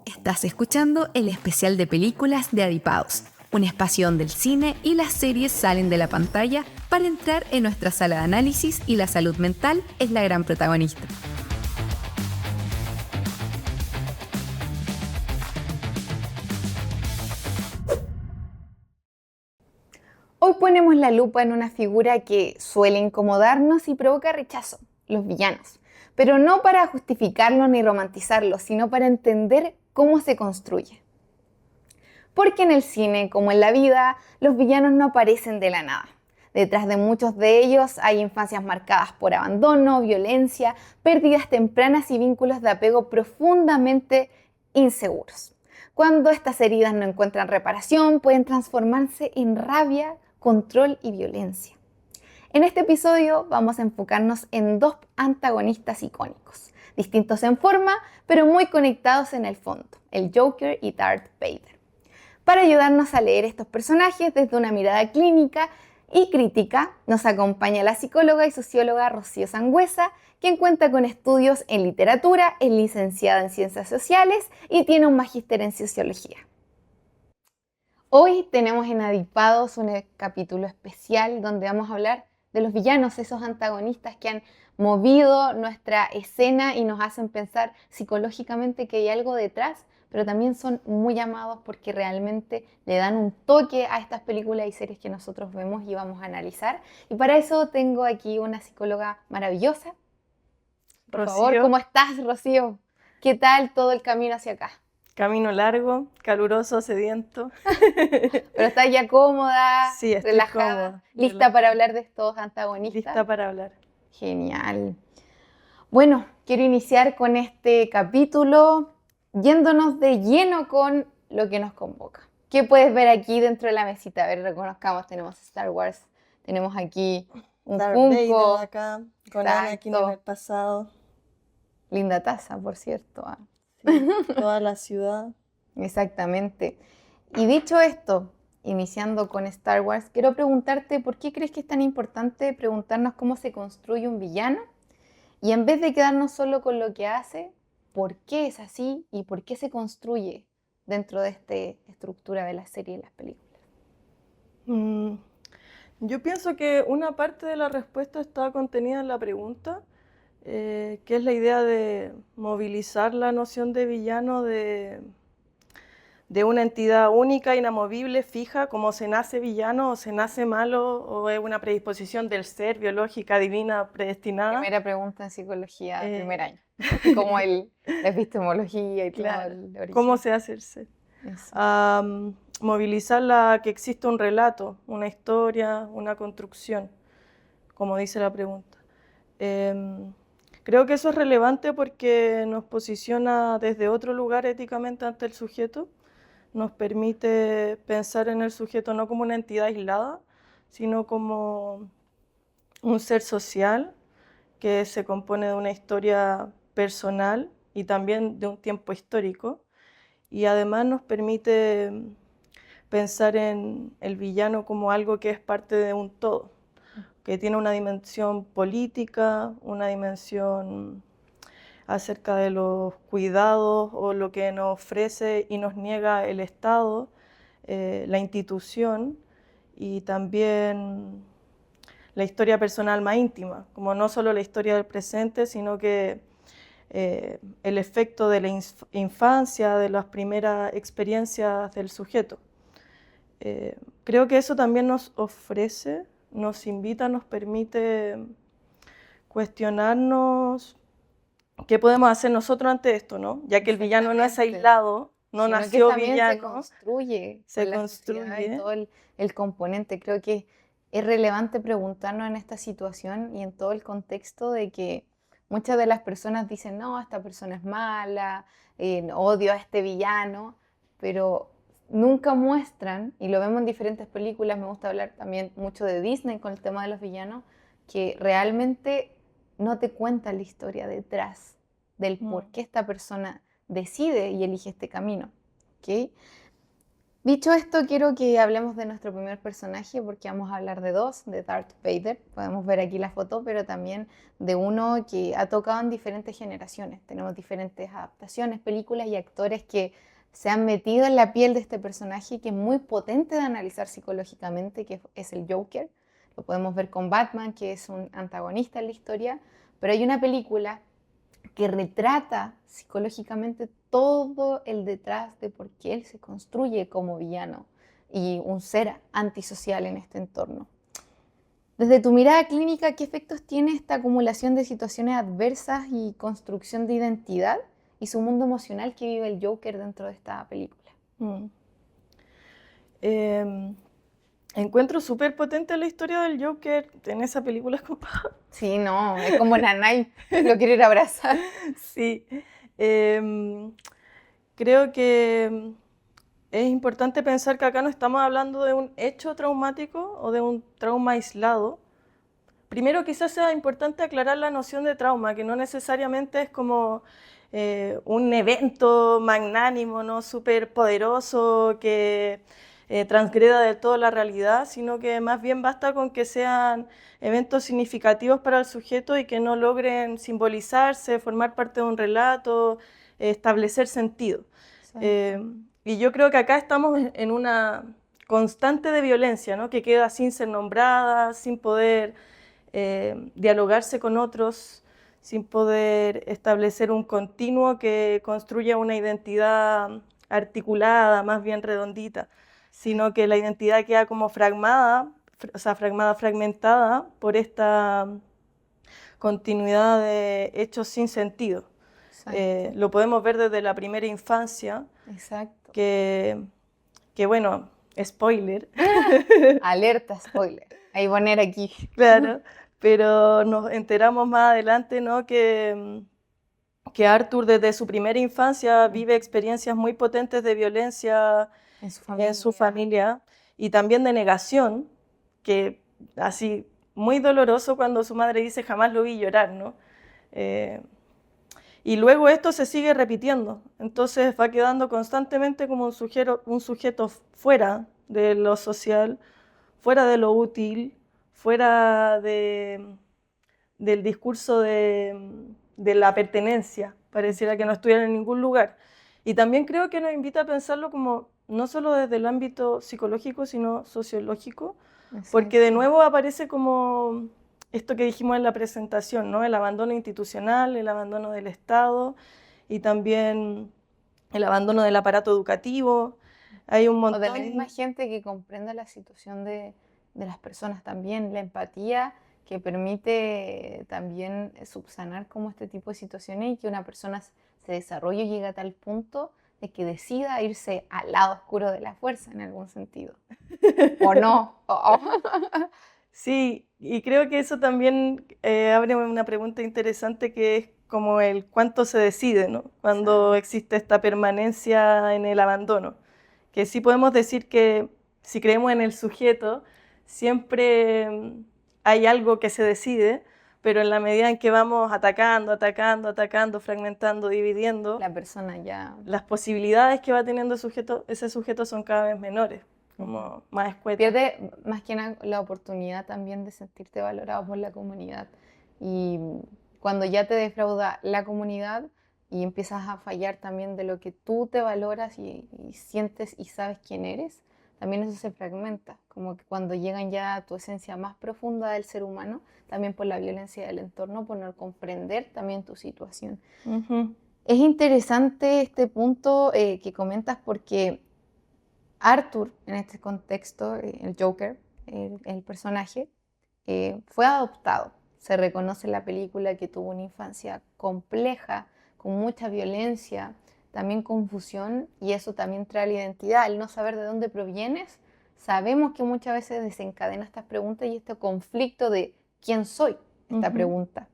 Estás escuchando el especial de películas de Adipaos, un espacio donde el cine y las series salen de la pantalla para entrar en nuestra sala de análisis y la salud mental es la gran protagonista. Hoy ponemos la lupa en una figura que suele incomodarnos y provoca rechazo, los villanos. Pero no para justificarlos ni romantizarlos, sino para entender cómo se construye. Porque en el cine, como en la vida, los villanos no aparecen de la nada. Detrás de muchos de ellos hay infancias marcadas por abandono, violencia, pérdidas tempranas y vínculos de apego profundamente inseguros. Cuando estas heridas no encuentran reparación, pueden transformarse en rabia, control y violencia. En este episodio vamos a enfocarnos en dos antagonistas icónicos, distintos en forma, pero muy conectados en el fondo, el Joker y Darth Vader. Para ayudarnos a leer estos personajes desde una mirada clínica y crítica, nos acompaña la psicóloga y socióloga Rocío Sangüesa, quien cuenta con estudios en literatura, es licenciada en ciencias sociales y tiene un magíster en sociología. Hoy tenemos en Adipados un capítulo especial donde vamos a hablar de los villanos, esos antagonistas que han movido nuestra escena y nos hacen pensar psicológicamente que hay algo detrás, pero también son muy amados porque realmente le dan un toque a estas películas y series que nosotros vemos y vamos a analizar. Y para eso tengo aquí una psicóloga maravillosa. Por favor, Rocío, ¿cómo estás, Rocío? ¿Qué tal todo el camino hacia acá? camino largo, caluroso, sediento. Pero estás ya cómoda, Sí, estoy relajada, cómoda, lista para relajada, hablar de estos antagonistas. lista para hablar. Genial. Bueno, quiero iniciar con este capítulo yéndonos de lleno con lo que nos convoca. ¿Qué puedes ver aquí dentro de la mesita? A ver, reconozcamos, tenemos Star Wars, tenemos aquí un Darth Vader Funko, acá, con Anakin en el exacto, pasado. linda taza, por cierto. Sí, toda la ciudad. Exactamente. Y dicho esto, iniciando con Star Wars, quiero preguntarte por qué crees que es tan importante preguntarnos cómo se construye un villano y en vez de quedarnos solo con lo que hace, por qué es así y por qué se construye dentro de esta estructura de la serie y las películas. Mm, Yo pienso que una parte de la respuesta está contenida en la pregunta, que es la idea de movilizar la noción de villano de una entidad única, inamovible, fija, como se nace villano o se nace malo, o es una predisposición del ser, biológica, divina, predestinada. Primera pregunta en psicología, primer Eh, año, como la epistemología y todo claro, el ¿cómo origen. se hace el ser? Eso. Movilizar la que existe un relato, una historia, una construcción, como dice la pregunta. Em, Creo que eso es relevante porque nos posiciona desde otro lugar éticamente ante el sujeto, nos permite pensar en el sujeto no como una entidad aislada, sino como un ser social que se compone de una historia personal y también de un tiempo histórico, y además nos permite pensar en el villano como algo que es parte de un todo, que tiene una dimensión política, una dimensión acerca de los cuidados o lo que nos ofrece y nos niega el Estado, la institución, y también la historia personal más íntima, como no solo la historia del presente, sino que el efecto de la infancia, de las primeras experiencias del sujeto. Creo que eso también nos ofrece, nos invita, nos permite cuestionarnos qué podemos hacer nosotros ante esto, ¿no? Ya que el villano no es Exactamente. aislado, no Sino que nació también se villano, construye se con la sociedad y construye. todo el componente. Creo que es relevante preguntarnos en esta situación y en todo el contexto de que muchas de las personas dicen, no, esta persona es mala, odio a este villano, pero nunca muestran, y lo vemos en diferentes películas, me gusta hablar también mucho de Disney con el tema de los villanos, que realmente no te cuentan la historia detrás del por qué esta persona decide y elige este camino. ¿Okay? Dicho esto, quiero que hablemos de nuestro primer personaje porque vamos a hablar de dos, de Darth Vader. Podemos ver aquí la foto, pero también de uno que ha tocado en diferentes generaciones. Tenemos diferentes adaptaciones, películas y actores que se han metido en la piel de este personaje que es muy potente de analizar psicológicamente, que es el Joker. Lo podemos ver con Batman, que es un antagonista en la historia, pero hay una película que retrata psicológicamente todo el detrás de por qué él se construye como villano y un ser antisocial en este entorno. Desde tu mirada clínica, ¿qué efectos tiene esta acumulación de situaciones adversas y construcción de identidad y su mundo emocional que vive el Joker dentro de esta película? Mm. Em, Encuentro súper potente la historia del Joker en esa película. Es como, Sí, no, es como Nanay, lo quiere ir a abrazar. sí. Em, Creo que es importante pensar que acá no estamos hablando de un hecho traumático o de un trauma aislado. Primero, quizás sea importante aclarar la noción de trauma, que no necesariamente es como un evento magnánimo, ¿no? Súper poderoso que transgreda de todo la realidad, sino que más bien basta con que sean eventos significativos para el sujeto y que no logren simbolizarse, formar parte de un relato, establecer sentido. Eh, y yo creo que acá estamos en una constante de violencia, ¿no? Que queda sin ser nombrada, sin poder dialogarse con otros, sin poder establecer un continuo que construya una identidad articulada, más bien redondita, sino que la identidad queda como fragmentada, o sea, fragmentada por esta continuidad de hechos sin sentido. Exacto, Lo podemos ver desde la primera infancia, exacto. que, que bueno, spoiler, Alerta, spoiler. Ahí poner aquí. claro, pero nos enteramos más adelante, ¿no? Que Arthur desde su primera infancia vive experiencias muy potentes de violencia En su en su familia. familia y también de negación, que así muy doloroso cuando su madre dice jamás lo vi llorar, ¿no? Eh, y luego esto se sigue repitiendo, entonces va quedando constantemente como un sujeto fuera de lo social, fuera de lo útil, fuera del discurso de la pertenencia, pareciera que no estuviera en ningún lugar. Y también creo que nos invita a pensarlo como no solo desde el ámbito psicológico, sino sociológico, porque de Exacto. nuevo aparece como esto que dijimos en la presentación, ¿no? El abandono institucional, el abandono del Estado y también el abandono del aparato educativo. Hay un O de la misma montón. gente que comprenda la situación de las personas también, la empatía que permite también subsanar como este tipo de situaciones y que una persona se desarrolle y llegue a tal punto de que decida irse al lado oscuro de la fuerza en algún sentido. O no. Sí, y creo que eso también abre una pregunta interesante que es como el cuánto se decide, ¿no? Cuando Exacto. existe esta permanencia en el abandono. Que sí podemos decir que si creemos en el sujeto, siempre hay algo que se decide, pero en la medida en que vamos atacando, atacando, atacando, fragmentando, dividiendo, La persona ya. las posibilidades que va teniendo ese sujeto son cada vez menores, Ujú. como más escuetas. Pierde más que nada la oportunidad también de sentirte valorado por la comunidad. Y cuando ya te defrauda la comunidad y empiezas a fallar también de lo que tú te valoras y sientes y sabes quién eres, también eso se fragmenta. Como que cuando llegan ya a tu esencia más profunda del ser humano, también por la violencia del entorno, por no comprender también tu situación. Ujú. Es interesante este punto que comentas porque Arthur, en este contexto, el Joker, el personaje, fue adoptado. Se reconoce en la película que tuvo una infancia compleja, con mucha violencia, también confusión, y eso también trae la identidad. El no saber de dónde provienes, sabemos que muchas veces desencadena estas preguntas y este conflicto de quién soy, esta Ujú. pregunta.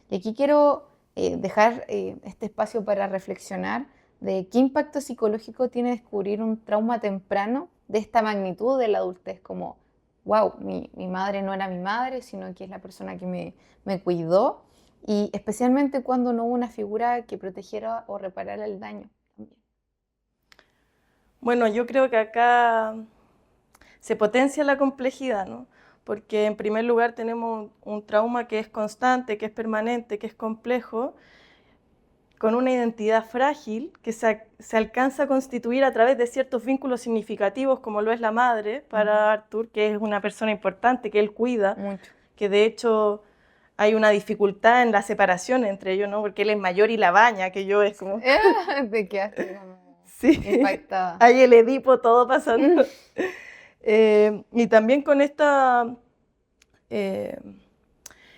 Y aquí quiero dejar este espacio para reflexionar de qué impacto psicológico tiene descubrir un trauma temprano de esta magnitud de la adultez, como, wow, mi madre no era mi madre, sino que es la persona que me cuidó, y especialmente cuando no hubo una figura que protegiera o reparara el daño también. Bueno, yo creo que acá se potencia la complejidad, ¿no? Porque en primer lugar tenemos un trauma que es constante, que es permanente, que es complejo, con una identidad frágil que se alcanza a constituir a través de ciertos vínculos significativos, como lo es la madre para Arthur, que es una persona importante, que él cuida, Mucho. que de hecho hay una dificultad en la separación entre ellos, ¿no? Porque él es mayor y la baña, que yo es como... Te quedaste como Sí, impactada. hay el Edipo todo pasando. Y también con eh,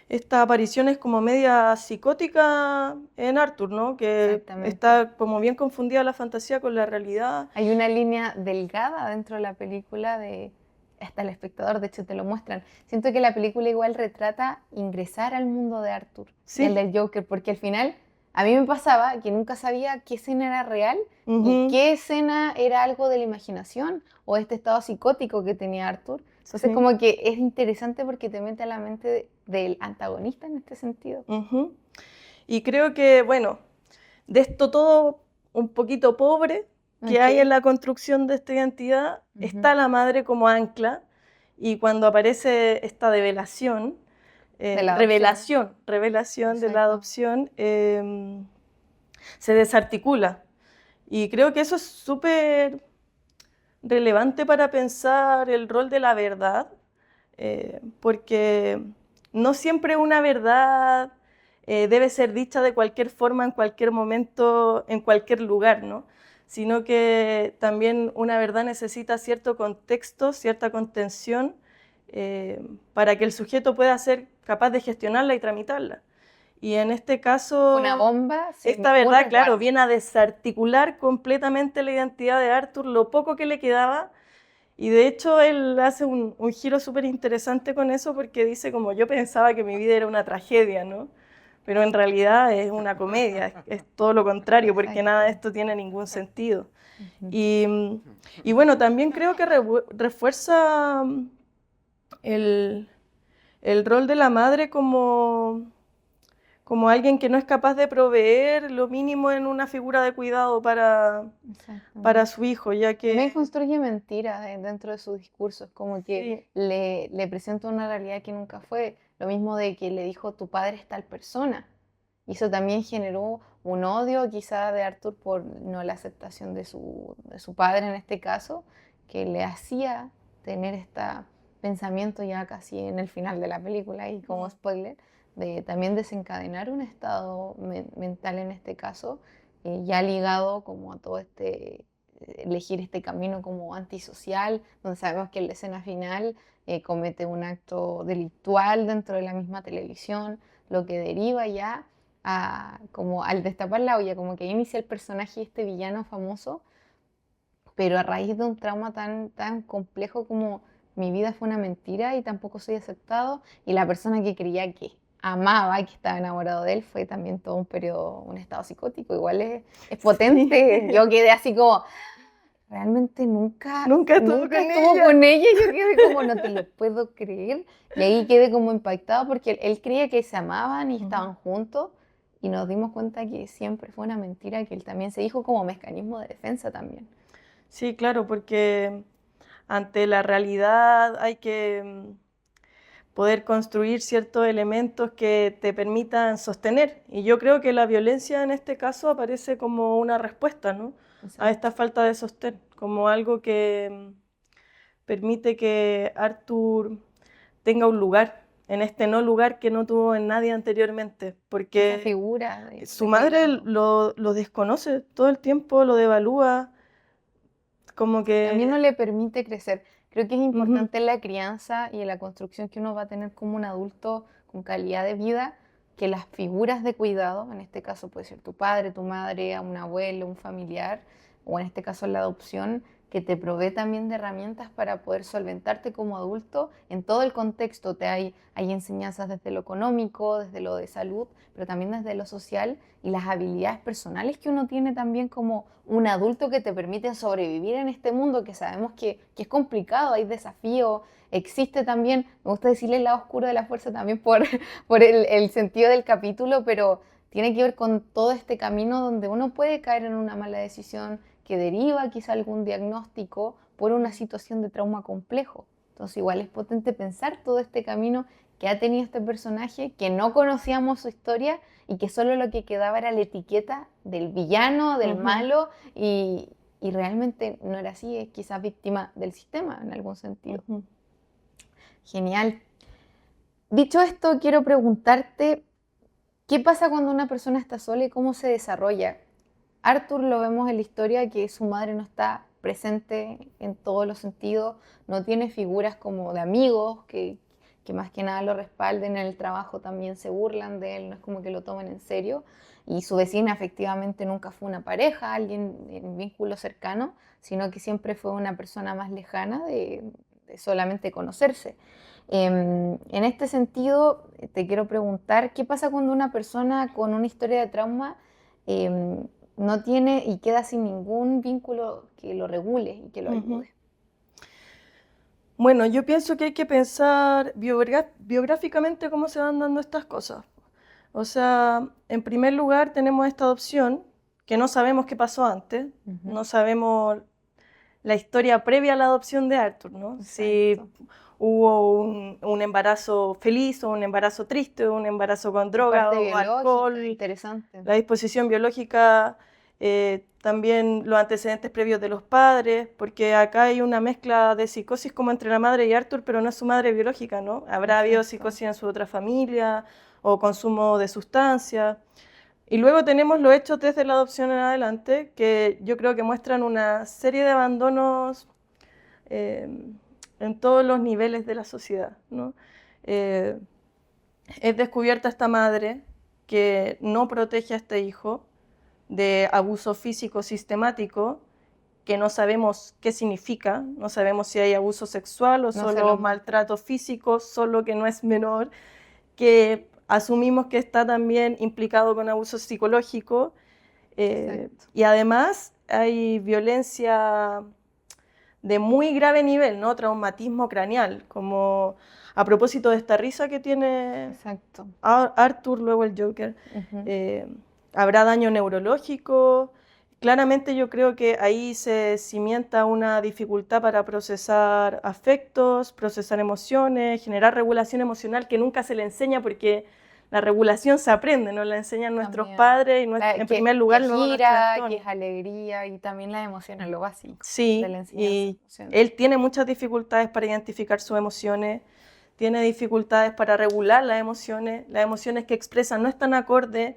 esta aparición es como media psicótica en Arthur, ¿no? Que Exactamente. está como bien confundida la fantasía con la realidad. Hay una línea delgada dentro de la película de hasta el espectador, de hecho te lo muestran. Siento que la película igual retrata ingresar al mundo de Arthur y al Sí. del Joker, porque al final a mí me pasaba que nunca sabía qué escena era real y Ujú, qué escena era algo de la imaginación o este estado psicótico que tenía Arthur. Entonces sí. como que es interesante porque te mete a la mente del antagonista en este sentido. Ujú. Y creo que, bueno, de esto todo un poquito pobre que hay en Ok. la construcción de esta identidad, Ujú. está la madre como ancla, y cuando aparece esta develación, De la adopción. revelación de la Exacto. adopción, se desarticula. Y creo que eso es súper relevante para pensar el rol de la verdad, porque no siempre una verdad debe ser dicha de cualquier forma, en cualquier momento, en cualquier lugar, ¿no? Sino que también una verdad necesita cierto contexto, cierta contención, para que el sujeto pueda ser capaz de gestionarla y tramitarla. Y en este Fue una caso, bomba sin esta ningún verdad, claro, resguardo. viene a desarticular completamente la identidad de Arthur, lo poco que le quedaba. Y de hecho él hace un giro súper interesante con eso, porque dice como yo pensaba que mi vida era una tragedia, ¿no? Pero en realidad es una comedia, es todo lo contrario, porque nada de Exacto. esto tiene ningún sentido. Ujú. Y bueno, también creo que refuerza el, el rol de la madre como alguien que no es capaz de proveer lo mínimo en una figura de cuidado para Exactamente. su hijo, ya También que construye mentiras dentro de sus discursos, como que sí, le presenta una realidad que nunca fue. Lo mismo de que le dijo, tu padre es tal persona. Y eso también generó un odio quizá de Arthur por no la aceptación de su padre en este caso, que le hacía tener este pensamiento ya casi en el final de la película y como spoiler, de también desencadenar un estado mental en este caso, ya ligado como a todo este elegir este camino como antisocial, donde sabemos que en la escena final comete un acto delictual dentro de la misma televisión, lo que deriva ya a, como al destapar la olla, como que inicia el personaje este villano famoso, pero a raíz de un trauma tan complejo como mi vida fue una mentira y tampoco soy aceptado, y la persona que creía que amaba y que estaba enamorado de él fue también todo un periodo, un estado psicótico, igual es sí. potente, yo quedé así como, realmente Nunca estuvo nunca con estuvo ella. con ella, yo quedé como, no te lo puedo creer, y ahí quedé como impactado porque él creía que se amaban y Ujú. estaban juntos, y nos dimos cuenta que siempre fue una mentira, que él también se dijo como mecanismo de defensa también. Sí, claro, porque ante la realidad hay que poder construir ciertos elementos que te permitan sostener. Y yo creo que la violencia en este caso aparece como una respuesta, ¿no? A Exacto. esta falta de sostén, como algo que permite que Arthur tenga un lugar en este no lugar que no tuvo en nadie anteriormente, Esa porque figura su de madre cuidado. lo desconoce todo el tiempo, lo devalúa, como También no que... le permite crecer. Creo que es Ujú, importante en la crianza y en la construcción que uno va a tener como un adulto con calidad de vida, que las figuras de cuidado, en este caso puede ser tu padre, tu madre, un abuelo, un familiar, o en este caso la adopción, que te provee también de herramientas para poder solventarte como adulto en todo el contexto. Hay enseñanzas desde lo económico, desde lo de salud, pero también desde lo social y las habilidades personales que uno tiene también como un adulto que te permite sobrevivir en este mundo que sabemos que es complicado, hay desafíos, existe también, me gusta decirle el lado oscuro de la fuerza también por el sentido del capítulo, pero tiene que ver con todo este camino donde uno puede caer en una mala decisión, que deriva quizá algún diagnóstico por una situación de trauma complejo. Entonces igual es potente pensar todo este camino que ha tenido este personaje, que no conocíamos su historia y que solo lo que quedaba era la etiqueta del villano, del malo, y realmente no era así, es quizás víctima del sistema en algún sentido. Genial. Dicho esto, quiero preguntarte, ¿qué pasa cuando una persona está sola y cómo se desarrolla? Arthur lo vemos en la historia que su madre no está presente en todos los sentidos, no tiene figuras como de amigos que más que nada lo respalden en el trabajo, también se burlan de él, no es como que lo tomen en serio. Y su vecina efectivamente nunca fue una pareja, alguien en vínculo cercano, sino que siempre fue una persona más lejana de solamente conocerse. En este sentido, te quiero preguntar, ¿qué pasa cuando una persona con una historia de trauma no tiene y queda sin ningún vínculo que lo regule y que lo ayude? Bueno, yo pienso que hay que pensar biográficamente cómo se van dando estas cosas. O sea, en primer lugar tenemos esta adopción, que no sabemos qué pasó antes, no sabemos la historia previa a la adopción de Arthur, ¿no? Si hubo un embarazo feliz o un embarazo triste, o un embarazo con droga o alcohol, interesante. La disposición biológica, también los antecedentes previos de los padres, porque acá hay una mezcla de psicosis como entre la madre y Arthur, pero no es su madre biológica, ¿no? Habrá habido psicosis en su otra familia o consumo de sustancias. Y luego tenemos los hechos desde la adopción en adelante, que yo creo que muestran una serie de abandonos en todos los niveles de la sociedad, ¿no? Es descubierta esta madre que no protege a este hijo de abuso físico sistemático, que no sabemos qué significa, no sabemos si hay abuso sexual o solo maltrato físico, solo que no es menor, que asumimos que está también implicado con abuso psicológico, y además hay violencia de muy grave nivel, ¿no? Traumatismo craneal, como a propósito de esta risa que tiene Arthur, luego el Joker. Habrá daño neurológico. Claramente yo creo que ahí se cimienta una dificultad para procesar afectos, procesar emociones, generar regulación emocional que nunca se le enseña porque la regulación se aprende, nos la enseñan nuestros padres y en primer lugar que luego gira, que es alegría y también las emociones, lo básico. Sí, de la y él tiene muchas dificultades para identificar sus emociones, tiene dificultades para regular las emociones que expresan no están acordes,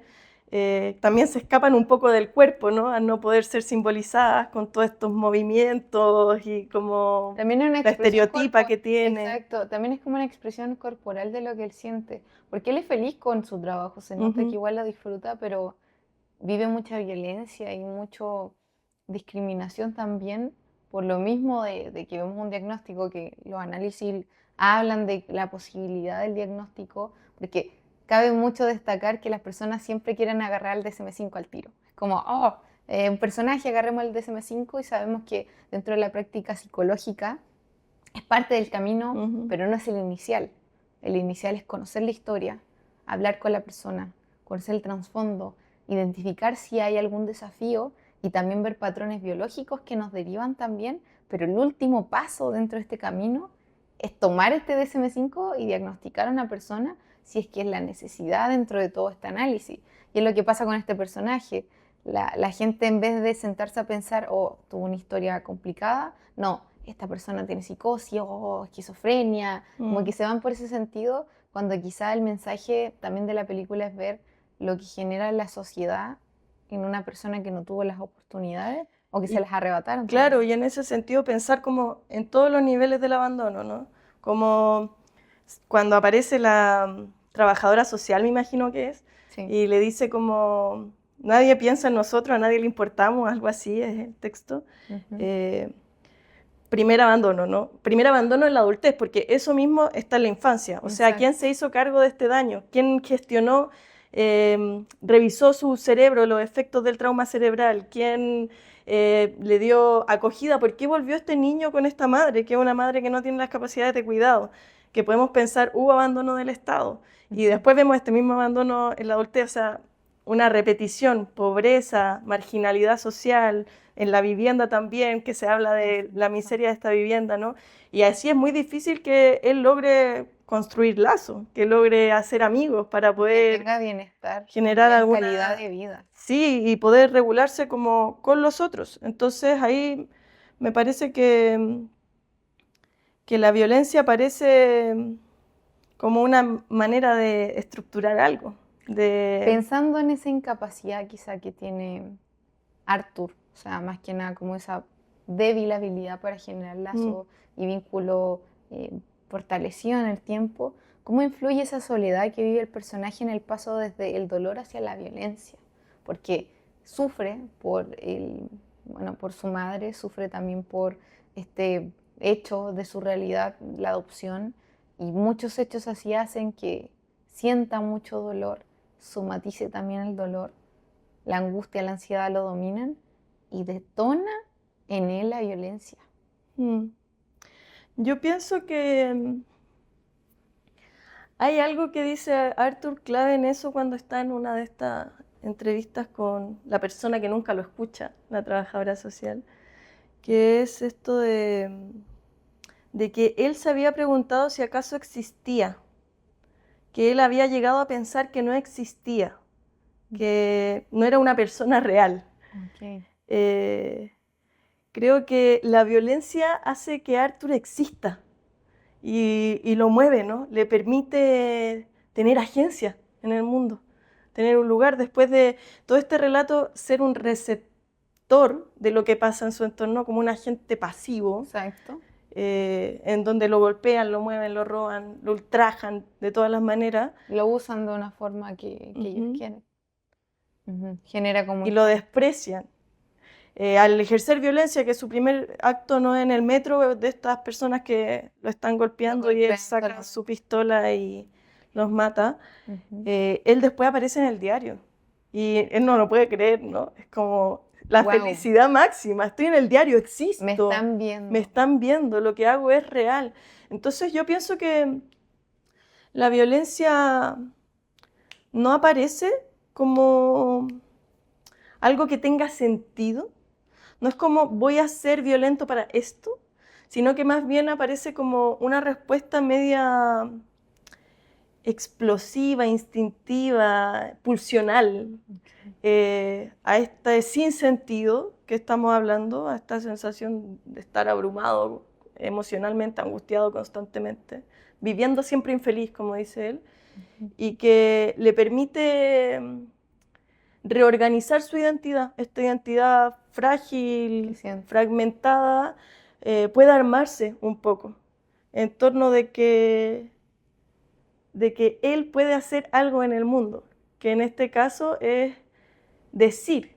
también se escapan un poco del cuerpo, ¿no? Al no poder ser simbolizadas con todos estos movimientos y como también es la estereotipa que tiene. Exacto, también es como una expresión corporal de lo que él siente, porque él es feliz con su trabajo, se nota que igual lo disfruta, pero vive mucha violencia y mucha discriminación también, por lo mismo de que vemos un diagnóstico que los análisis hablan de la posibilidad del diagnóstico, porque cabe mucho destacar que las personas siempre quieren agarrar el DSM-5 al tiro. Es como, un personaje, agarremos el DSM-5 y sabemos que dentro de la práctica psicológica es parte del camino, pero no es el inicial. El inicial es conocer la historia, hablar con la persona, conocer el trasfondo, identificar si hay algún desafío y también ver patrones biológicos que nos derivan también, pero el último paso dentro de este camino es tomar este DSM-5 y diagnosticar a una persona si es que es la necesidad dentro de todo este análisis. Y es lo que pasa con este personaje. La gente, en vez de sentarse a pensar, tuvo una historia complicada, no, esta persona tiene psicosis o esquizofrenia, como que se van por ese sentido, cuando quizá el mensaje también de la película es ver lo que genera la sociedad en una persona que no tuvo las oportunidades o que se las arrebataron. Claro, también. Y en ese sentido pensar como en todos los niveles del abandono, ¿no? Como cuando aparece la trabajadora social, me imagino que es, y le dice como, nadie piensa en nosotros, a nadie le importamos, algo así es el texto. Primer abandono, ¿no? Primer abandono en la adultez, porque eso mismo está en la infancia. O sea, ¿quién se hizo cargo de este daño? ¿Quién gestionó, revisó su cerebro, los efectos del trauma cerebral? ¿Quién le dio acogida? ¿Por qué volvió este niño con esta madre, que es una madre que no tiene las capacidades de cuidado? Que podemos pensar, hubo abandono del Estado. Y después vemos este mismo abandono en la adultez, o sea, una repetición, pobreza, marginalidad social, en la vivienda también, que se habla de la miseria de esta vivienda, ¿no? Y así es muy difícil que él logre construir lazos, que logre hacer amigos para Que poder tenga bienestar, generar también calidad alguna... de vida. Sí, y poder regularse como con los otros. Entonces ahí me parece que la violencia parece como una manera de estructurar algo, de... Pensando en esa incapacidad quizá que tiene Arthur, o sea, más que nada como esa débil habilidad para generar Mm, lazo y vínculo fortalecido en el tiempo, ¿cómo influye esa soledad que vive el personaje en el paso desde el dolor hacia la violencia? Porque sufre bueno, por su madre, sufre también por este hecho de su realidad, la adopción, y muchos hechos así hacen que sienta mucho dolor, somatice también el dolor, la angustia, la ansiedad lo dominan y detona en él la violencia. mm. Yo pienso que hay algo que dice Arthur clave en eso cuando está en una de estas entrevistas con la persona que nunca lo escucha, la trabajadora social, que es esto de que él se había preguntado si acaso existía, que él había llegado a pensar que no existía, que no era una persona real. Okay. Eh, Creo que la violencia hace que Arthur exista y lo mueve, ¿no? Le permite tener agencia en el mundo, tener un lugar después de todo este relato, ser un receptor de lo que pasa en su entorno, como un agente pasivo, Exacto. en donde lo golpean, lo mueven, lo roban, lo ultrajan de todas las maneras. Lo usan de una forma que ellos Ujú. quieren. Ujú. Genera como Y lo desprecian. Al ejercer violencia, que su primer acto no es en el metro de estas personas que lo están golpeando y él golpean saca solamente. su pistola y los mata, Ujú. él después aparece en el diario y él no lo puede creer, ¿no? Es como la Wow, felicidad máxima, estoy en el diario, me existo, están me viendo. están viendo, lo que hago es real. Entonces yo pienso que la violencia no aparece como algo que tenga sentido. No es como voy a ser violento para esto, sino que más bien aparece como una respuesta media explosiva, instintiva, pulsional, Okay. a este sinsentido que estamos hablando, a esta sensación de estar abrumado emocionalmente, angustiado constantemente, viviendo siempre infeliz, como dice él, Ujú. y que le permite reorganizar su identidad, esta identidad ¿Qué frágil, siente? fragmentada, puede armarse un poco en torno de que él puede hacer algo en el mundo, que en este caso es decir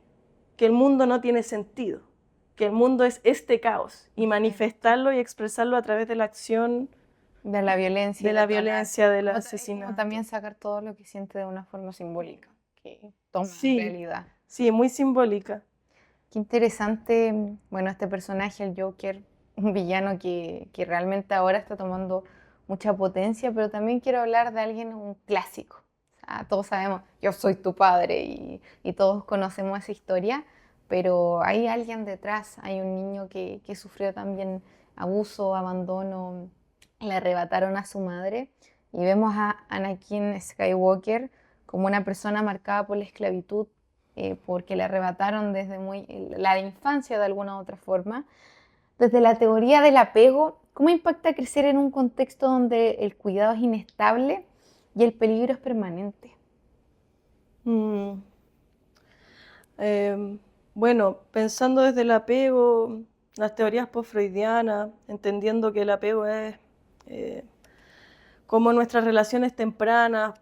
que el mundo no tiene sentido, que el mundo es este caos y Exacto. manifestarlo y expresarlo a través de la acción De la violencia y de la la tonal. violencia, del Es como asesinato. también sacar todo lo que siente de una forma simbólica, que toma Sí, realidad. sí, muy simbólica. Qué interesante, bueno, este personaje, el Joker, un villano que realmente ahora está tomando mucha potencia, pero también quiero hablar de alguien, un clásico. O sea, todos sabemos, yo soy tu padre y todos conocemos esa historia, pero hay alguien detrás, hay un niño que sufrió también abuso, abandono, le arrebataron a su madre y vemos a Anakin Skywalker como una persona marcada por la esclavitud porque le arrebataron desde la infancia de alguna u otra forma. Desde la teoría del apego, ¿cómo impacta crecer en un contexto donde el cuidado es inestable y el peligro es permanente? Mm. Eh, bueno, pensando desde el apego, las teorías post-freudianas, entendiendo que el apego es eh, cómo nuestras relaciones tempranas,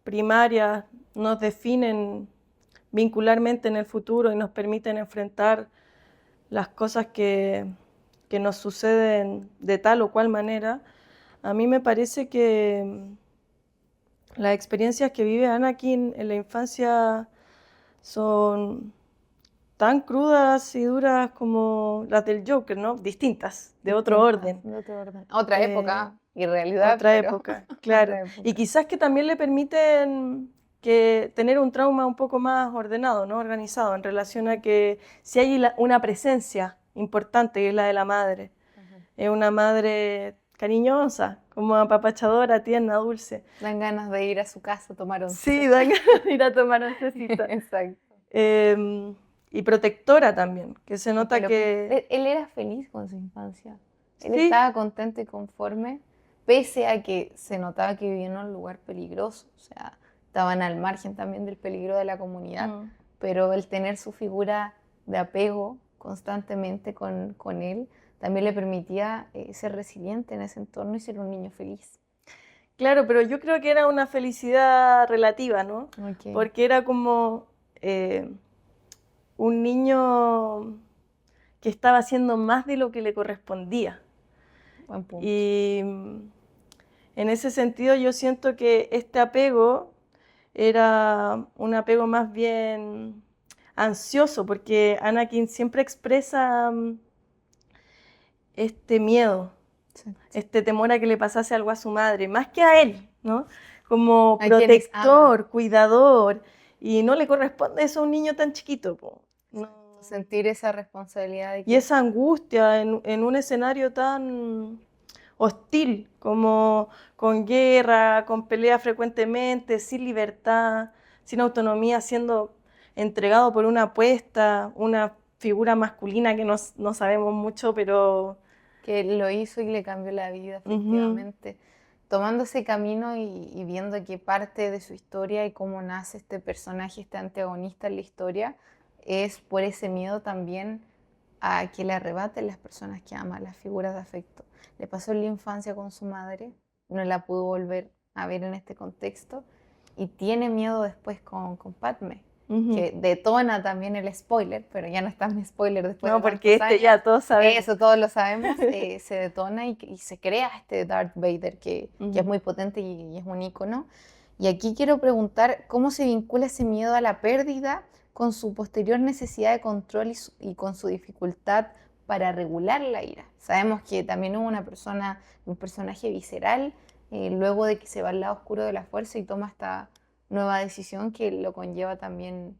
primarias, nos definen vincularmente en el futuro y nos permiten enfrentar las cosas que nos suceden de tal o cual manera. A mí me parece que las experiencias que vive Anakin en la infancia son tan crudas y duras como las del Joker, ¿no? Distintas, de otro Distintas, orden. de otro orden. Otra Eh, época y realidad, Otra pero época, claro. otra Y época. quizás que también le permiten que tener un trauma un poco más ordenado, ¿no? Organizado, en relación a que si hay una presencia importante, que es la de la madre, es una madre cariñosa, como apapachadora, tierna, dulce. Dan ganas de ir a su casa a tomar once. Sí, dan ganas de ir a tomar oncecita. Exacto. Y protectora también, que se nota Pero que... él era feliz con su infancia. Él Sí. estaba contento y conforme, pese a que se notaba que vivía en un lugar peligroso. O sea, estaban al margen también del peligro de la comunidad. Pero el tener su figura de apego constantemente con él también le permitía ser resiliente en ese entorno y ser un niño feliz. Claro, pero yo creo que era una felicidad relativa, ¿no? Okay. Porque era como un niño que estaba haciendo más de lo que le correspondía. Buen punto. Y en ese sentido yo siento que este apego era un apego más bien ansioso, porque Anakin siempre expresa este miedo, este temor a que le pasase algo a su madre, más que a él, ¿no? Como protector, cuidador, y no le corresponde eso a un niño tan chiquito, po. No. Sentir esa responsabilidad de que... Y esa angustia en un escenario tan hostil, como con guerra, con pelea frecuentemente, sin libertad, sin autonomía, siendo entregado por una apuesta, una figura masculina que no sabemos mucho, pero... que lo hizo y le cambió la vida, efectivamente. Tomando ese camino y viendo que parte de su historia y cómo nace este personaje, este antagonista en la historia, es por ese miedo también a que le arrebaten las personas que ama, las figuras de afecto. Le pasó en la infancia con su madre, no la pudo volver a ver en este contexto, y tiene miedo después con Padme, que detona también el spoiler, pero ya no es tan spoiler después de porque años. Ya todos sabemos. Eso, todos lo sabemos, se detona y se crea este Darth Vader que es muy potente y es un ícono. Y aquí quiero preguntar cómo se vincula ese miedo a la pérdida con su posterior necesidad de control y con su dificultad para regular la ira. Sabemos que también hubo un personaje visceral, luego de que se va al lado oscuro de la fuerza y toma esta nueva decisión que lo conlleva también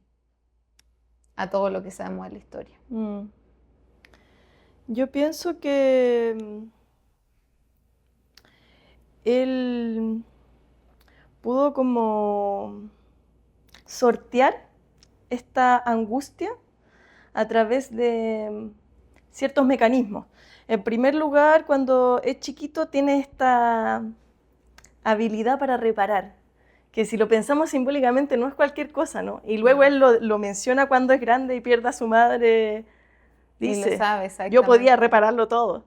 a todo lo que sabemos de la historia. Yo pienso que él pudo como sortear esta angustia a través de ciertos mecanismos. En primer lugar, cuando es chiquito tiene esta habilidad para reparar, que si lo pensamos simbólicamente no es cualquier cosa, ¿no? Y luego él lo menciona cuando es grande y pierde a su madre, dice, y lo sabe, yo podía repararlo todo.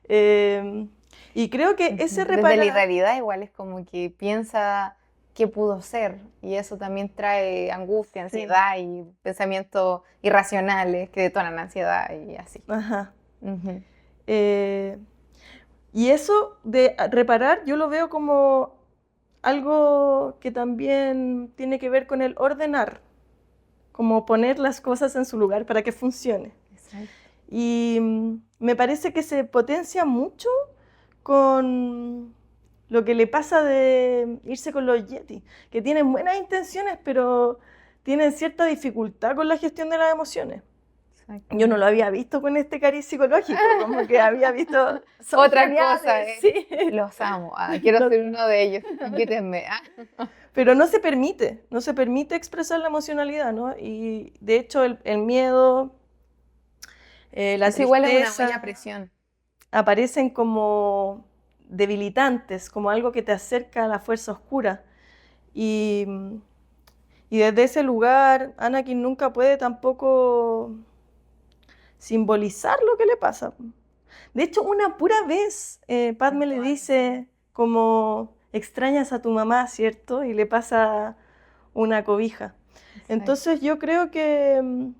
Y creo que ese reparar... Desde la irrealidad igual es como que piensa qué pudo ser, y eso también trae angustia, ansiedad y pensamientos irracionales que detonan ansiedad y así. Ajá. Y eso de reparar yo lo veo como algo que también tiene que ver con el ordenar, como poner las cosas en su lugar para que funcione. Exacto. Y me parece que se potencia mucho con lo que le pasa de irse con los Yeti, que tienen buenas intenciones, pero tienen cierta dificultad con la gestión de las emociones. Exacto. Yo no lo había visto con este cariz psicológico, como que había visto otra cosa. Sí. Los amo, quiero ser uno de ellos, invítenme. Pero no se permite expresar la emocionalidad, ¿no? Y de hecho el miedo, la tristeza, igual es una buena presión. Aparecen como debilitantes, como algo que te acerca a la fuerza oscura. Y desde ese lugar, Anakin nunca puede tampoco simbolizar lo que le pasa. De hecho, una pura vez Padme le dice como extrañas a tu mamá, ¿cierto? Y le pasa una cobija. Exacto. Entonces yo creo que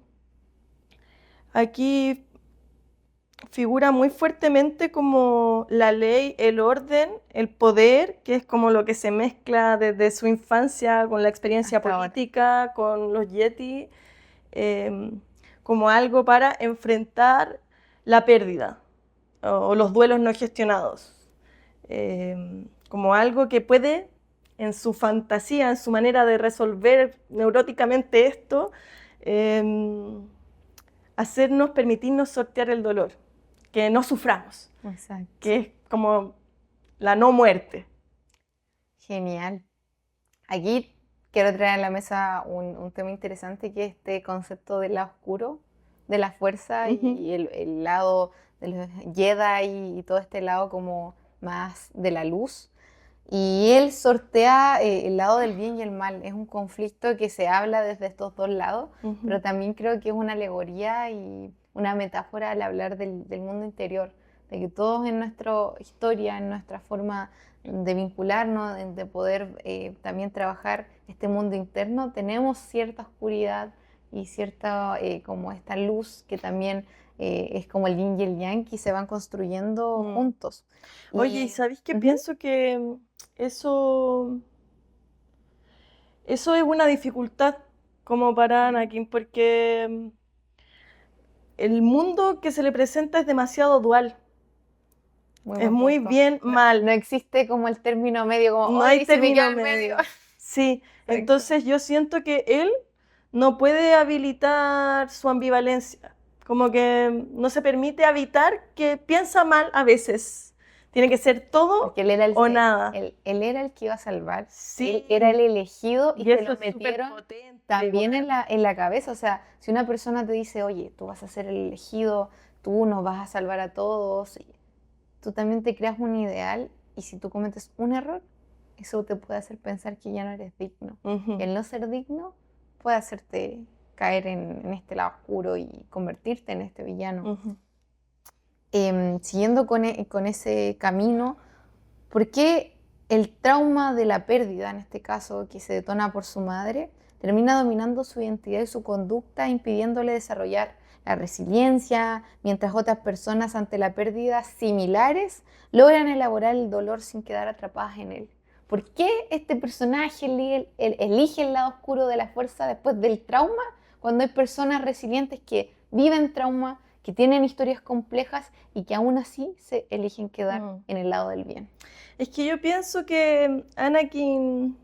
aquí figura muy fuertemente como la ley, el orden, el poder, que es como lo que se mezcla desde su infancia con la experiencia política, con los Yeti, como algo para enfrentar la pérdida o los duelos no gestionados, como algo que puede en su fantasía, en su manera de resolver neuróticamente esto, permitirnos sortear el dolor, que no suframos, Exacto. que es como la no muerte. Genial. Aquí quiero traer a la mesa un tema interesante que es este concepto del lado oscuro, de la fuerza y el lado de los Jedi y todo este lado como más de la luz. Y él sortea el lado del bien y el mal. Es un conflicto que se habla desde estos dos lados, pero también creo que es una alegoría y una metáfora al hablar del mundo interior, de que todos en nuestra historia, en nuestra forma de vincularnos, de poder también trabajar este mundo interno, tenemos cierta oscuridad y cierta como esta luz que también es como el yin y el yang y se van construyendo juntos. Oye, ¿y sabéis qué? Pienso que eso es una dificultad como para Anakin, porque el mundo que se le presenta es demasiado dual. Es muy bien mal. No existe como el término medio, como, No hay "Ay, se me queda término en medio. medio". Sí, Exacto. entonces yo siento que él no puede habilitar su ambivalencia, como que no se permite habitar que piensa mal a veces. Tiene que ser todo Porque él era o nada. él era el que iba a salvar, Sí. él era el elegido y Y se eso lo es metieron superpotente, también bueno. en la cabeza. O sea, si una persona te dice, oye, tú vas a ser el elegido, tú nos vas a salvar a todos, tú también te creas un ideal y si tú cometes un error, eso te puede hacer pensar que ya no eres digno. El no ser digno puede hacerte caer en este lado oscuro y convertirte en este villano. Siguiendo con ese camino, ¿por qué el trauma de la pérdida, en este caso, que se detona por su madre, termina dominando su identidad y su conducta, impidiéndole desarrollar la resiliencia, mientras otras personas ante la pérdida similares logran elaborar el dolor sin quedar atrapadas en él? ¿Por qué este personaje elige el lado oscuro de la fuerza después del trauma, cuando hay personas resilientes que viven trauma, que tienen historias complejas y que aún así se eligen quedar en el lado del bien? Es que yo pienso que Anakin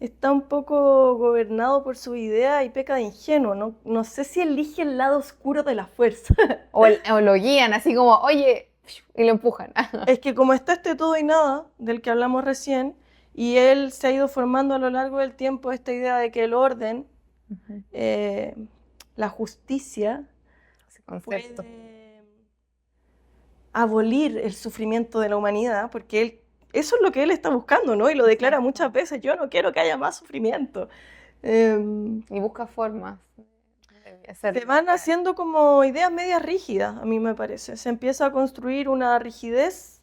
está un poco gobernado por su idea y peca de ingenuo. No sé si elige el lado oscuro de la fuerza. O lo guían así como, oye, y lo empujan. Es que como está este todo y nada, del que hablamos recién, y él se ha ido formando a lo largo del tiempo esta idea de que el orden, la justicia, Ese concepto. puede abolir el sufrimiento de la humanidad, porque eso es lo que él está buscando, ¿no? Y lo declara muchas veces, yo no quiero que haya más sufrimiento. Y busca formas de hacerlo. Se van haciendo como ideas medias rígidas, a mí me parece. Se empieza a construir una rigidez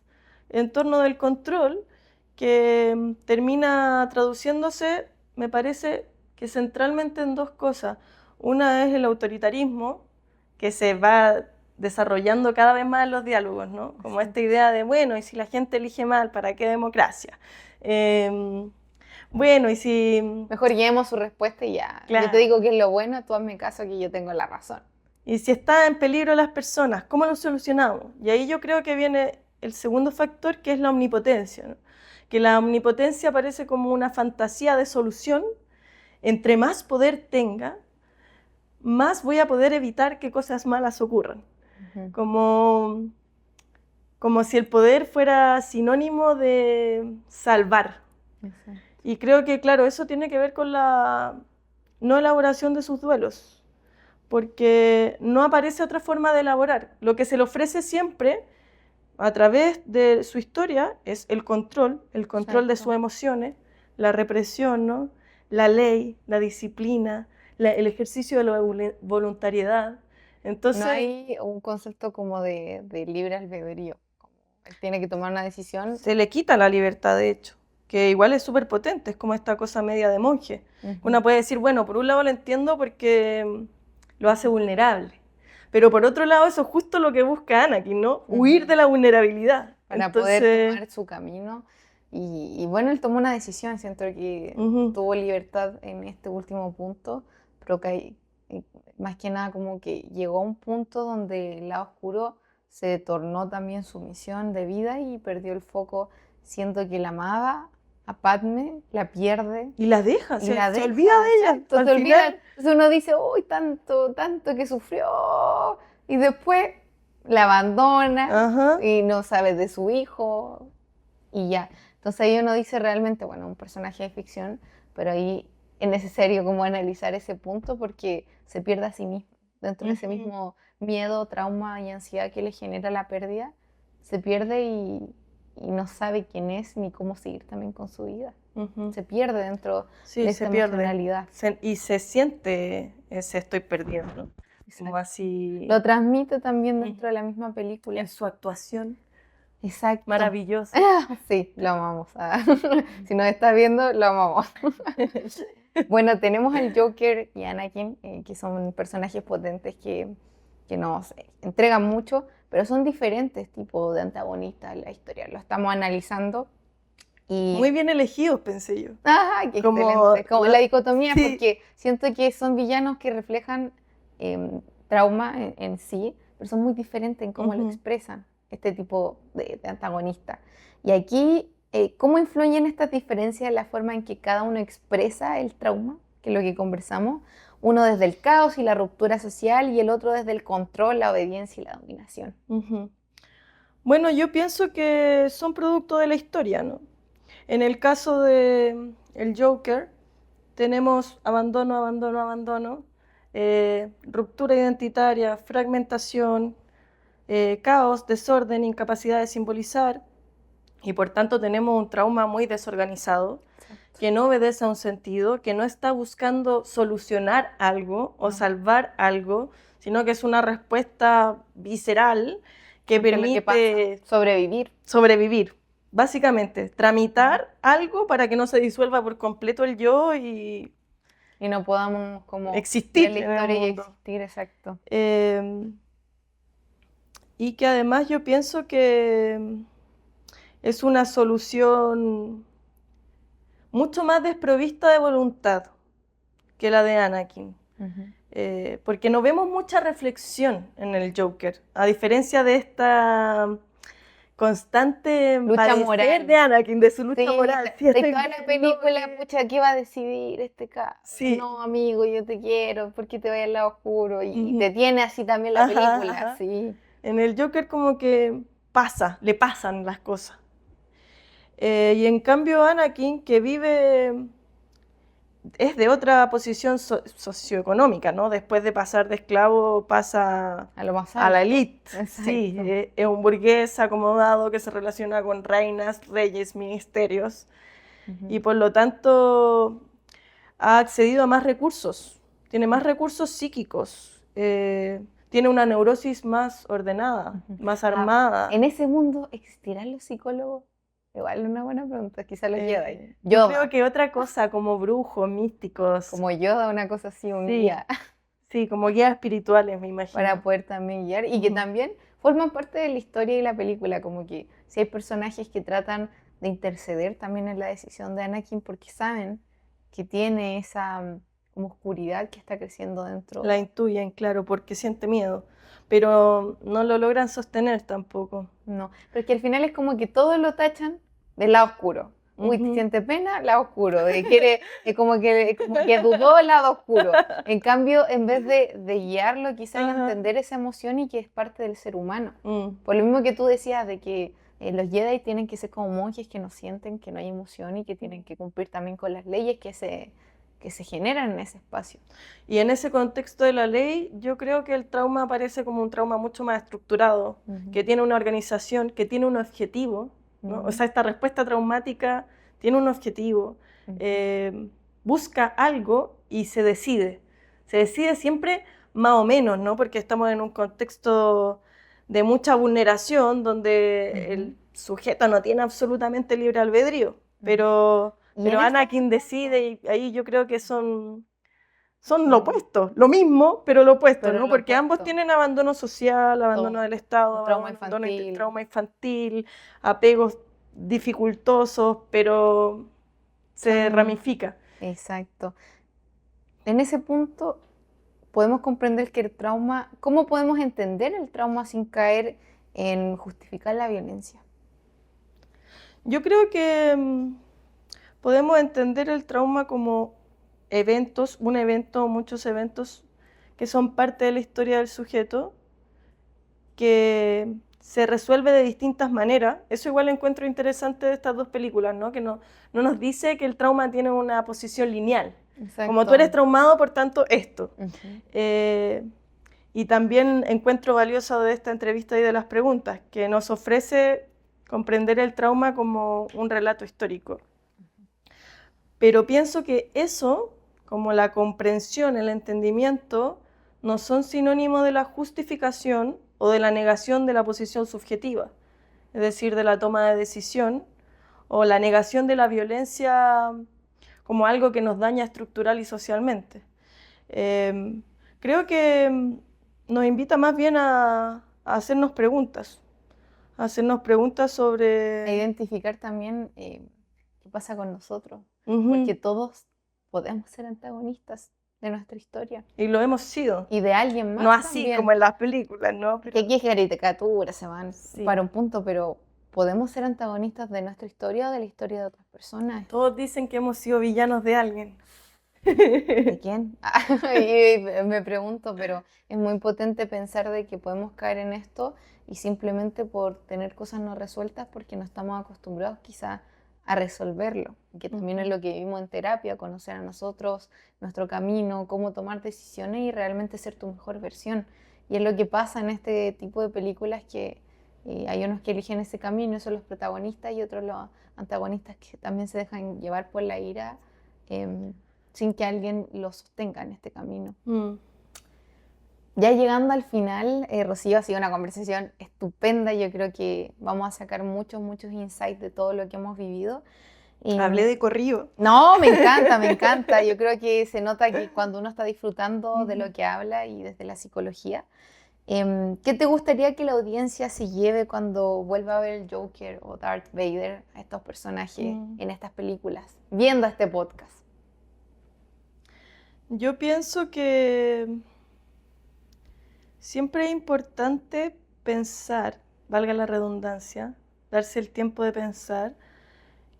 en torno del control que termina traduciéndose, me parece, que centralmente en dos cosas. Una es el autoritarismo, que se va desarrollando cada vez más en los diálogos, ¿no? Como esta idea de, bueno, y si la gente elige mal, ¿para qué democracia? Bueno, y si... Mejor guiemos su respuesta y ya. Claro. Yo te digo que es lo bueno, tú hazme caso que yo tengo la razón. Y si está en peligro las personas, ¿cómo lo solucionamos? Y ahí yo creo que viene el segundo factor, que es la omnipotencia, ¿no? Que la omnipotencia aparece como una fantasía de solución. Entre más poder tenga, más voy a poder evitar que cosas malas ocurran. Como si el poder fuera sinónimo de salvar. Exacto. Y creo que, claro, eso tiene que ver con la no elaboración de sus duelos, porque no aparece otra forma de elaborar. Lo que se le ofrece siempre a través de su historia es el control de sus emociones, la represión, ¿no? La ley, la disciplina, el ejercicio de la voluntariedad. Entonces, no hay un concepto como de libre albedrío. Él tiene que tomar una decisión. Se le quita la libertad, de hecho, que igual es súper potente, es como esta cosa media de monje. Una puede decir, bueno, por un lado lo entiendo porque lo hace vulnerable, pero por otro lado eso es justo lo que busca Anakin, ¿no? Huir de la vulnerabilidad. Para poder tomar su camino. Y bueno, él tomó una decisión, siento que tuvo libertad en este último punto, pero que más que nada como que llegó a un punto donde el lado oscuro se tornó también su misión de vida y perdió el foco, siendo que la amaba a Padme, la pierde. Y la deja, Y la se deja, olvida de ella. exacto, Al se olvida. final, Entonces uno dice, uy, tanto, tanto que sufrió. Y después la abandona ajá, y no sabe de su hijo y ya. Entonces ahí uno dice realmente, bueno, un personaje de ficción, pero ahí es necesario como analizar ese punto porque se pierde a sí mismo. Dentro de ese ujú, mismo miedo, trauma y ansiedad que le genera la pérdida, se pierde y no sabe quién es ni cómo seguir también con su vida. ujú. Se pierde dentro de Sí, esta se pierde. emocionalidad. Y se siente ese estoy perdiendo. Como Exacto. así Lo transmite también ujú, dentro de la misma en película. su actuación Exacto. maravillosa. Sí, lo amamos. Si nos está viendo, lo amamos. Bueno, tenemos al Joker y Anakin, que son personajes potentes que nos entregan mucho, pero son diferentes tipos de antagonistas en la historia. Lo estamos analizando y... Muy bien elegidos, pensé yo. ¡Ah, qué Como, excelente! Como la dicotomía, sí, porque siento que son villanos que reflejan trauma en sí, pero son muy diferentes en cómo lo ujú. expresan este tipo de antagonista. Y aquí, ¿cómo influyen estas diferencias en la forma en que cada uno expresa el trauma, que es lo que conversamos? Uno desde el caos y la ruptura social y el otro desde el control, la obediencia y la dominación. Ujú. Bueno, yo pienso que son producto de la historia, ¿no? En el caso de el Joker, tenemos abandono, abandono, abandono, ruptura identitaria, fragmentación, caos, desorden, incapacidad de simbolizar, y por tanto tenemos un trauma muy desorganizado, Exacto. que no obedece a un sentido, que no está buscando solucionar algo o No. salvar algo, sino que es una respuesta visceral que Ante lo que pasa, permite sobrevivir. sobrevivir. Básicamente, tramitar algo para que no se disuelva por completo el yo y Y no podamos como ver existir la en el historia y mundo. existir, exacto. Y que además yo pienso que es una solución mucho más desprovista de voluntad que la de Anakin. Ujú. Porque no vemos mucha reflexión en el Joker, a diferencia de esta constante Lucha padecer de moral. Anakin, de su lucha Sí, moral. Sí, de estoy toda la viendo película, que... pucha, ¿qué va a decidir este caso? Sí. No, amigo, yo te quiero, ¿por qué te voy al lado oscuro? Y Ujú. te tiene así también la Ajá, película, ajá. sí. En el Joker como que pasa, le pasan las cosas. Y en cambio Anakin, que vive, es de otra posición socioeconómica, ¿no? Después de pasar de esclavo pasa A lo más a la alto. élite, sí, Exacto. es un burgués acomodado que se relaciona con reinas, reyes, ministerios, Ujú. y por lo tanto ha accedido a más recursos, tiene más recursos psíquicos, tiene una neurosis más ordenada, Ujú. más Ah, armada. ¿en ese mundo existirán los psicólogos? Igual una buena pregunta, quizá los Jedi. Yo creo Yoda, que otra cosa como brujos, místicos, como Yoda, una cosa así, un sí, guía. sí, como guías espirituales, me Para imagino. poder también guiar y que Ujú. también forman parte de la historia y la película, como que si hay personajes que tratan de interceder también en la decisión de Anakin porque saben que tiene esa como oscuridad que está creciendo La dentro, intuyen, claro, porque siente miedo, pero no lo logran sostener tampoco. no, pero que al final es como que todos lo tachan del lado oscuro. Uy, te Ujú. siente pena, lado oscuro. Quiere, como que dudó, lado oscuro. En cambio, en vez de guiarlo, quizás Ajá. entender esa emoción y que es parte del ser humano. Mm. Por lo mismo que tú decías de que los Jedi tienen que ser como monjes que no sienten, que no hay emoción y que tienen que cumplir también con las leyes que se generan en ese espacio. Y en ese contexto de la ley, yo creo que el trauma aparece como un trauma mucho más estructurado, Ujú, que tiene una organización, que tiene un objetivo, ¿no? O ujú, sea, esta respuesta traumática tiene un objetivo, ujú. eh, busca algo y se decide. Se decide siempre más o menos, ¿no? Porque estamos en un contexto de mucha vulneración, donde Ujú, el sujeto no tiene absolutamente libre albedrío, ujú. Y pero en ese Anakin punto, decide y ahí yo creo que son lo sí, opuesto, lo mismo, pero lo opuesto, pero ¿no? lo Porque ambos opuesto, tienen abandono social, abandono todo, del Estado, un trauma abandono de infantil, trauma infantil, apegos dificultosos, pero se son, ramifica. exacto. En ese punto podemos comprender que el trauma, ¿cómo podemos entender el trauma sin caer en justificar la violencia? Yo creo que podemos entender el trauma como eventos, un evento o muchos eventos que son parte de la historia del sujeto, que se resuelve de distintas maneras. Eso igual encuentro interesante de estas dos películas, ¿no? Que no nos dice que el trauma tiene una posición lineal. Exacto. Como tú eres traumado, por tanto, esto. Uh-huh. Y también encuentro valioso de esta entrevista y de las preguntas, que nos ofrece comprender el trauma como un relato histórico. Pero pienso que eso, como la comprensión, el entendimiento, no son sinónimos de la justificación o de la negación de la posición subjetiva, es decir, de la toma de decisión, o la negación de la violencia como algo que nos daña estructural y socialmente. Creo que nos invita más bien a hacernos preguntas sobre... A identificar también qué pasa con nosotros, Ujú. porque todos podemos ser antagonistas de nuestra historia Y lo hemos sido. y de alguien más No así también. como en las películas, ¿no? Porque aquí es caricatura, se van Sí. para un punto, pero podemos ser antagonistas de nuestra historia o de la historia de otras personas. Todos dicen que hemos sido villanos de alguien. ¿De quién? Y me pregunto, pero es muy potente pensar de que podemos caer en esto y simplemente por tener cosas no resueltas porque no estamos acostumbrados quizá a resolverlo, que también es lo que vivimos en terapia, conocer a nosotros, nuestro camino, cómo tomar decisiones y realmente ser tu mejor versión. Y es lo que pasa en este tipo de películas que hay unos que eligen ese camino, son los protagonistas, y otros los antagonistas que también se dejan llevar por la ira sin que alguien los sostenga en este camino. Ya llegando al final, Rocío, ha sido una conversación estupenda. Yo creo que vamos a sacar muchos insights de todo lo que hemos vivido. Hablé de corrido. No, me encanta, me encanta. Yo creo que se nota que cuando uno está disfrutando de lo que habla y desde la psicología. ¿Qué te gustaría que la audiencia se lleve cuando vuelva a ver el Joker o Darth Vader, a estos personajes en estas películas, viendo este podcast? Yo pienso que siempre es importante pensar, valga la redundancia, darse el tiempo de pensar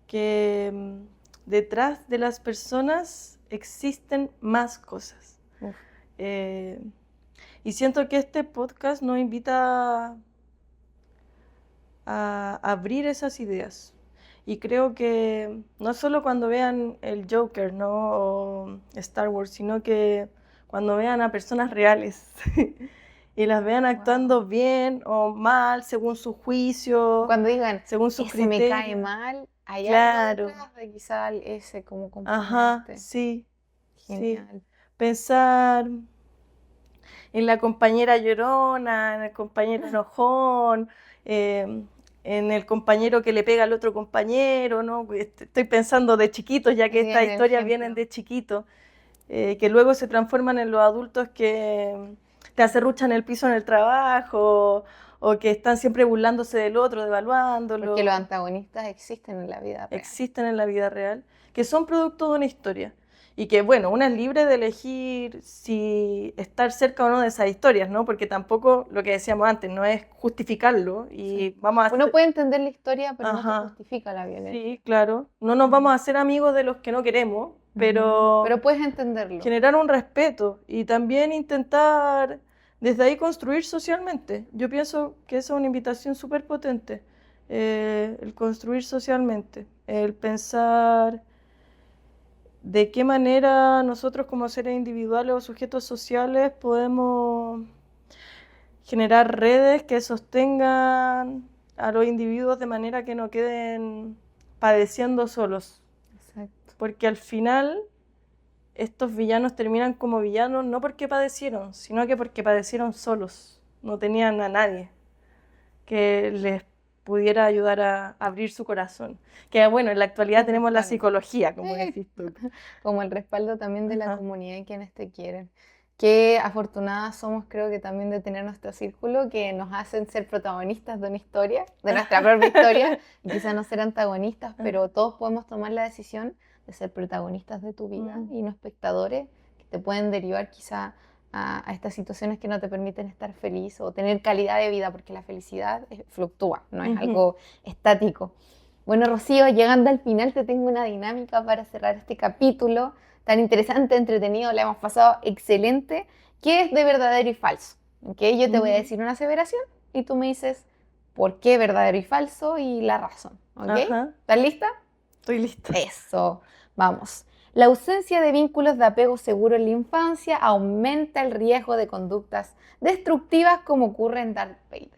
que detrás de las personas existen más cosas. Y siento que este podcast nos invita a abrir esas ideas. Y creo que no solo cuando vean el Joker, ¿no? O Star Wars, sino que cuando vean a personas reales y las vean actuando bien o mal según su juicio, Cuando digan, según sus ese me cae criterios. mal, hay Claro. algo detrás de quizá ese como Ajá, componente. sí. Genial. Sí. Pensar en la compañera llorona, en el compañero enojón, en el compañero que le pega al otro compañero, ¿no? Estoy pensando de chiquitos, ya que Bien, estas historias ejemplo. vienen de chiquitos, que luego se transforman en los adultos que te acerruchan el piso en el trabajo, o que están siempre burlándose del otro, devaluándolo. Porque los antagonistas existen en la vida real. Existen en la vida real, que son producto de una historia. Y que, bueno, una es libre de elegir si estar cerca o no de esas historias, ¿no? Porque tampoco, lo que decíamos antes, no es justificarlo y vamos a... Uno puede entender la historia, pero no Ajá. te justifica la violencia. Sí, claro. No nos vamos a hacer amigos de los que no queremos, pero puedes entenderlo. generar un respeto y también intentar desde ahí construir socialmente. Yo pienso que esa es una invitación súper potente, el construir socialmente, el pensar de qué manera nosotros como seres individuales o sujetos sociales podemos generar redes que sostengan a los individuos de manera que no queden padeciendo solos. Exacto. Porque al final estos villanos terminan como villanos no porque padecieron, sino que porque padecieron solos. No tenían a nadie que les pudiera ayudar a abrir su corazón. Que bueno, en la actualidad tenemos la psicología, como decís tú. Como el respaldo también de la comunidad y quienes te quieren. Qué afortunadas somos, creo que también, de tener nuestro círculo, que nos hacen ser protagonistas de una historia, de nuestra propia historia, y quizás no ser antagonistas, pero todos podemos tomar la decisión de ser protagonistas de tu vida y no espectadores que te pueden derivar quizá a estas situaciones que no te permiten estar feliz o tener calidad de vida, porque la felicidad fluctúa, no es algo estático. Bueno, Rocío, llegando al final te tengo una dinámica para cerrar este capítulo tan interesante, entretenido, le hemos pasado excelente, que es de verdadero y falso. ¿Ok? Yo te voy a Ujú. decir una aseveración y tú me dices por qué verdadero y falso y la razón. ¿Ok? Ajá, ¿Estás lista? estoy lista. Eso, vamos. La ausencia de vínculos de apego seguro en la infancia aumenta el riesgo de conductas destructivas como ocurre en Darth Vader.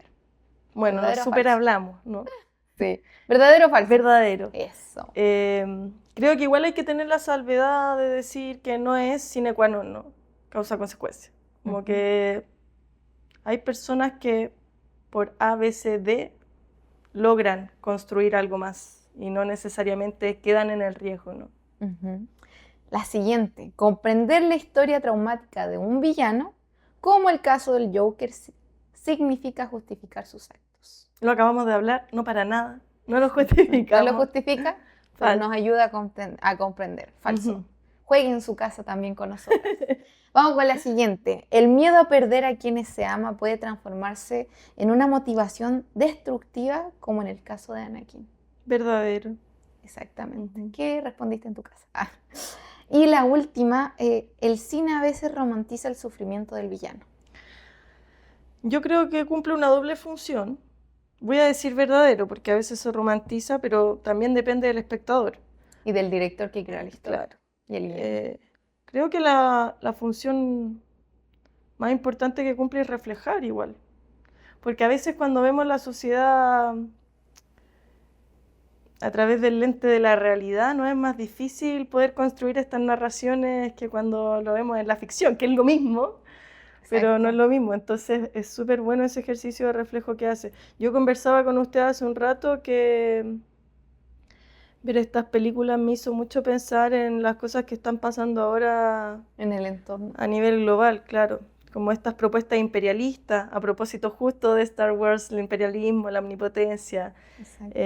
Bueno, ¿Verdadero o súper falso? hablamos, ¿no? Sí. ¿Verdadero o falso? Verdadero. Eso. Creo que igual hay que tener la salvedad de decir que no es sine qua non, ¿no? Causa-consecuencia. Como Ujú. que hay personas que por A, B, C, D logran construir algo más y no necesariamente quedan en el riesgo, ¿no? Ujú. La siguiente, comprender la historia traumática de un villano, como el caso del Joker, significa justificar sus actos. Lo acabamos de hablar, no para nada, no lo No lo justificamos. justifica, pero Falso. nos ayuda a comprender. Falso. Ujú. Juegue en su casa también con nosotras. Vamos con la siguiente. El miedo a perder a quienes se ama puede transformarse en una motivación destructiva, como en el caso de Anakin. Verdadero. Exactamente. Ujú. ¿Qué respondiste en tu casa? Ah. Y la última, el cine a veces romantiza el sufrimiento del villano. Yo creo que cumple una doble función. Voy a decir verdadero, porque a veces se romantiza, pero también depende del espectador. Y del director que creó la historia. Claro. Y el guion. Creo que la función más importante que cumple es reflejar igual. Porque a veces cuando vemos la sociedad a través del lente de la realidad, no es más difícil poder construir estas narraciones que cuando lo vemos en la ficción, que es lo mismo, pero no es Exacto. lo mismo. Entonces es súper bueno ese ejercicio de reflejo que hace. Yo conversaba con usted hace un rato que ver estas películas me hizo mucho pensar en las cosas que están pasando ahora En el entorno. a nivel global, claro, como estas propuestas imperialistas, a propósito justo de Star Wars, el imperialismo, la omnipotencia, Exacto.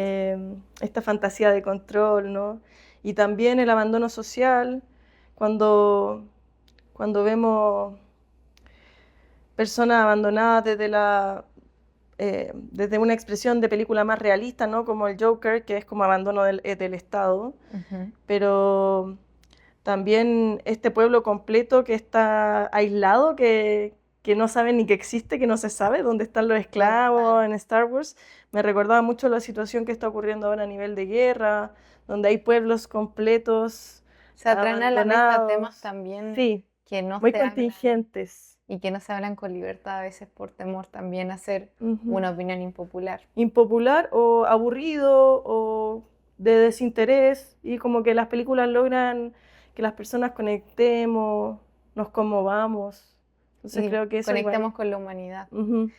esta fantasía de control, ¿no? Y también el abandono social, cuando, cuando vemos personas abandonadas desde una expresión de película más realista, ¿no? Como el Joker, que es como abandono del Estado, Ujú. pero también este pueblo completo que está aislado, que no sabe ni que existe, que no se sabe dónde están los ¿Dónde esclavos están? en Star Wars. Me recordaba mucho la situación que está ocurriendo ahora a nivel de guerra, donde hay pueblos completos Se traen a la mesa temas abandonados. también Sí, que no muy se hablan contingentes. y que no se hablan con libertad a veces por temor también a ser Ujú. una opinión impopular. Impopular o aburrido o de desinterés y como que las películas logran que las personas conectemos, nos conmovamos. Entonces Y creo que eso igual. conectemos con la humanidad. Ujú.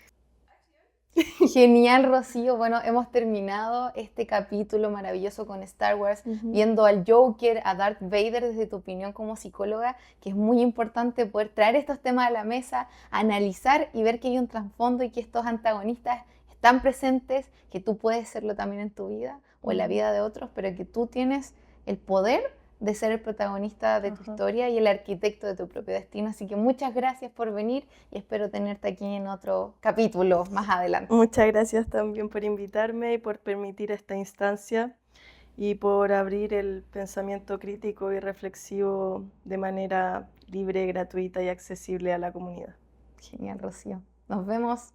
Genial, Rocío. Bueno, hemos terminado este capítulo maravilloso con Star Wars, Ujú. viendo al Joker, a Darth Vader desde tu opinión como psicóloga, que es muy importante poder traer estos temas a la mesa, analizar y ver que hay un trasfondo y que estos antagonistas están presentes, que tú puedes serlo también en tu vida o en la Ujú. vida de otros, pero que tú tienes el poder de ser el protagonista de tu Ajá. historia y el arquitecto de tu propio destino. Así que muchas gracias por venir y espero tenerte aquí en otro capítulo más adelante. Muchas gracias también por invitarme y por permitir esta instancia y por abrir el pensamiento crítico y reflexivo de manera libre, gratuita y accesible a la comunidad. Genial, Rocío. Nos vemos.